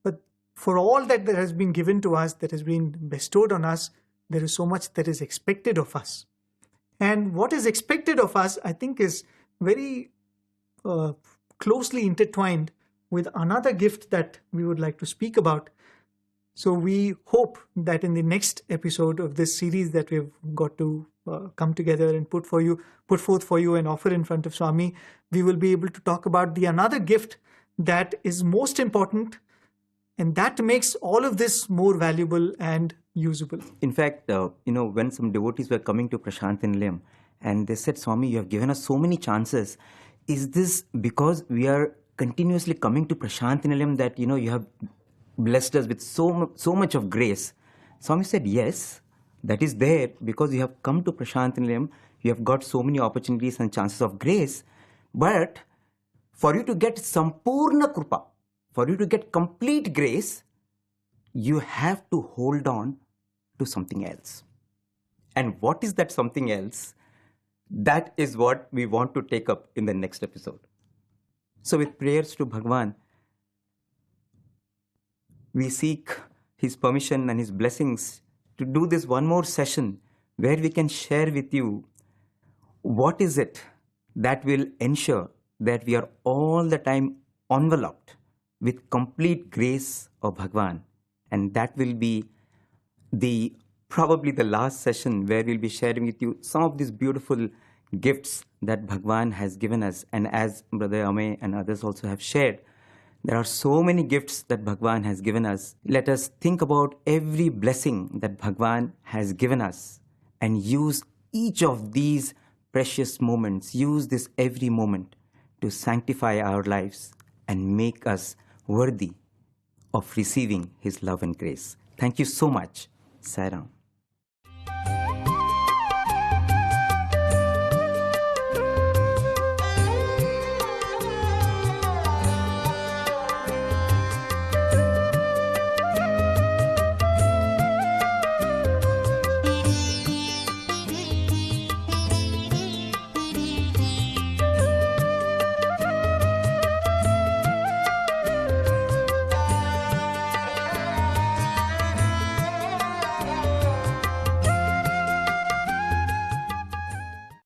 But for all that has been given to us, that has been bestowed on us, there is so much that is expected of us. And what is expected of us, I think, is very closely intertwined with another gift that we would like to speak about. So we hope that in the next episode of this series that we've got to come together and put forth for you and offer in front of Swami, we will be able to talk about the another gift that is most important, and that makes all of this more valuable and usable. In fact, when some devotees were coming to Prasanthi Nilayam and they said, Swami, you have given us so many chances. Is this because we are continuously coming to Prasanthi Nilayam that, you have blessed us with so much of grace? Swami said, yes, that is there because you have come to Prasanthi Nilayam. You have got so many opportunities and chances of grace. But for you to get Sampurna Krupa, for you to get complete grace, you have to hold on to something else. And what is that something else? That is what we want to take up in the next episode. So with prayers to Bhagawan, we seek his permission and his blessings to do this one more session where we can share with you what is it that will ensure that we are all the time enveloped with complete grace of Bhagavan? And that will be probably the last session where we'll be sharing with you some of these beautiful gifts that Bhagavan has given us. And as Brother Amey and others also have shared, there are so many gifts that Bhagavan has given us. Let us think about every blessing that Bhagavan has given us and use each of these precious moments, use this every moment to sanctify our lives and make us worthy of receiving His love and grace. Thank you so much. Sai Ram.